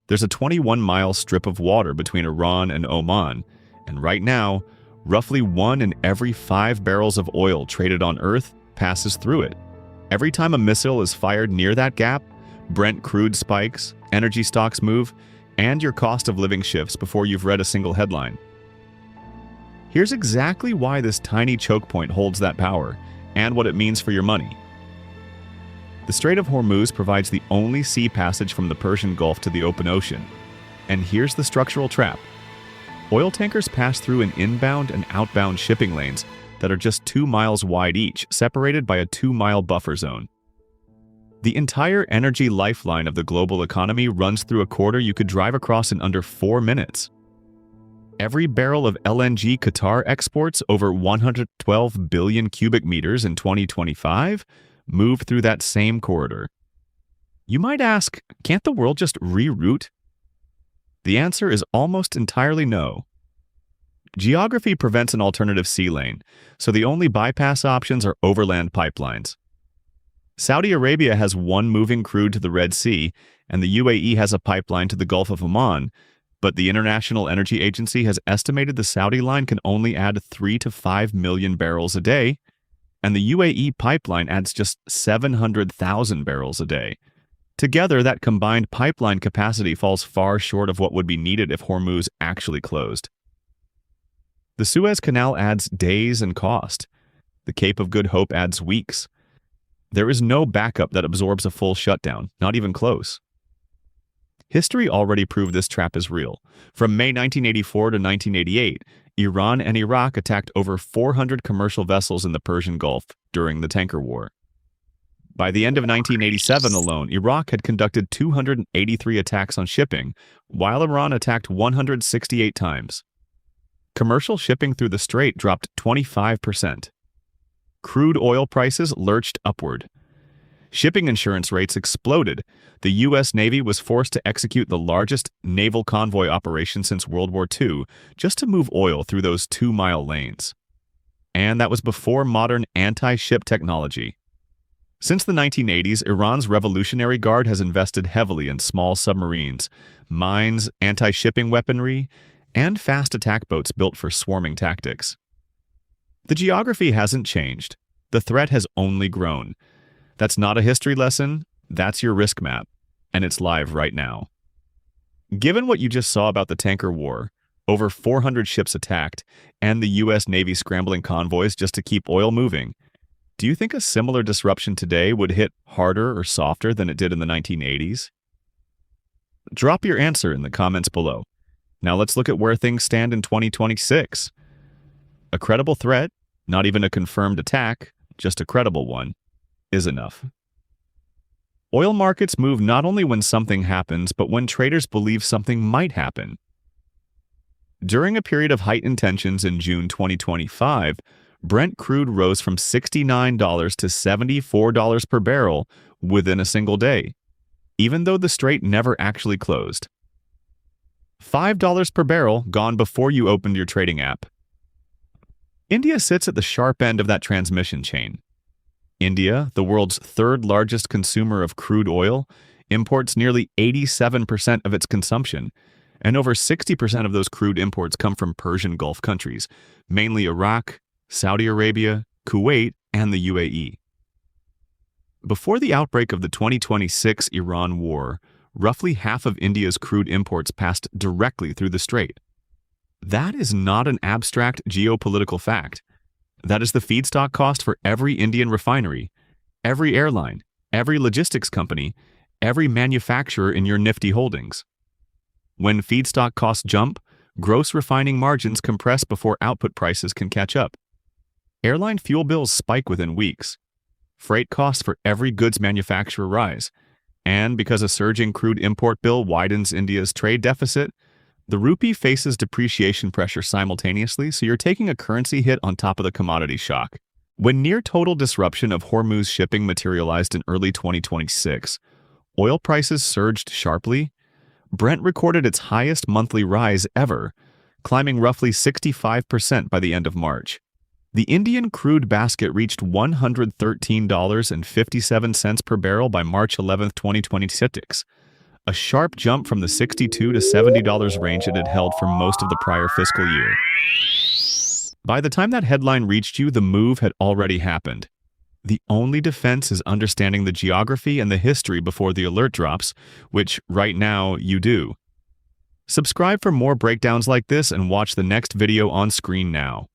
There's a 21-mile strip of water between Iran and Oman, and right now, roughly 1 in every 5 barrels of oil traded on Earth passes through it. Every time a missile is fired near that gap, Brent crude spikes, energy stocks move, and your cost of living shifts before you've read a single headline. Here's exactly why this tiny choke point holds that power, and what it means for your money. The Strait of Hormuz provides the only sea passage from the Persian Gulf to the open ocean. And here's the structural trap. Oil tankers pass through in inbound and outbound shipping lanes that are just 2 miles wide each, separated by a 2-mile buffer zone. The entire energy lifeline of the global economy runs through a corridor you could drive across in under 4 minutes. Every barrel of LNG Qatar exports, over 112 billion cubic meters in 2025, moved through that same corridor. You might ask, can't the world just reroute? The answer is almost entirely no. Geography prevents an alternative sea lane, so the only bypass options are overland pipelines. Saudi Arabia has one moving crude to the Red Sea, and the UAE has a pipeline to the Gulf of Oman, but the International Energy Agency has estimated the Saudi line can only add 3 to 5 million barrels a day, and the UAE pipeline adds just 700,000 barrels a day. Together, that combined pipeline capacity falls far short of what would be needed if Hormuz actually closed. The Suez Canal adds days and cost. The Cape of Good Hope adds weeks. There is no backup that absorbs a full shutdown, not even close. History already proved this trap is real. From May 1984 to 1988, Iran and Iraq attacked over 400 commercial vessels in the Persian Gulf during the tanker war. By the end of 1987 alone, Iraq had conducted 283 attacks on shipping, while Iran attacked 168 times. Commercial shipping through the strait dropped 25%. Crude oil prices lurched upward. Shipping insurance rates exploded. The U.S. Navy was forced to execute the largest naval convoy operation since World War II just to move oil through those 2-mile lanes. And that was before modern anti-ship technology. Since the 1980s, Iran's Revolutionary Guard has invested heavily in small submarines, mines, anti-shipping weaponry, and fast attack boats built for swarming tactics. The geography hasn't changed. The threat has only grown. That's not a history lesson, that's your risk map, and it's live right now. Given what you just saw about the tanker war, over 400 ships attacked, and the U.S. Navy scrambling convoys just to keep oil moving, do you think a similar disruption today would hit harder or softer than it did in the 1980s? Drop your answer in the comments below. Now let's look at where things stand in 2026. A credible threat, not even a confirmed attack, just a credible one, is enough. Oil markets move not only when something happens, but when traders believe something might happen. During a period of heightened tensions in June 2025, Brent crude rose from $69 to $74 per barrel within a single day, even though the strait never actually closed. $5 per barrel gone before you opened your trading app. India sits at the sharp end of that transmission chain. India, the world's third largest consumer of crude oil, imports nearly 87% of its consumption, and over 60% of those crude imports come from Persian Gulf countries, mainly Iraq, Saudi Arabia, Kuwait, and the UAE. Before the outbreak of the 2026 Iran war, roughly half of India's crude imports passed directly through the strait. That is not an abstract geopolitical fact. That is the feedstock cost for every Indian refinery, every airline, every logistics company, every manufacturer in your nifty holdings. When feedstock costs jump, gross refining margins compress before output prices can catch up. Airline fuel bills spike within weeks. Freight costs for every goods manufacturer rise. And because a surging crude import bill widens India's trade deficit, the rupee faces depreciation pressure simultaneously, so you're taking a currency hit on top of the commodity shock. When near-total disruption of Hormuz shipping materialized in early 2026, oil prices surged sharply. Brent recorded its highest monthly rise ever, climbing roughly 65% by the end of March. The Indian crude basket reached $113.57 per barrel by March 11, 2026, a sharp jump from the $62 to $70 range it had held for most of the prior fiscal year. By the time that headline reached you, the move had already happened. The only defense is understanding the geography and the history before the alert drops, which, right now, you do. Subscribe for more breakdowns like this and watch the next video on screen now.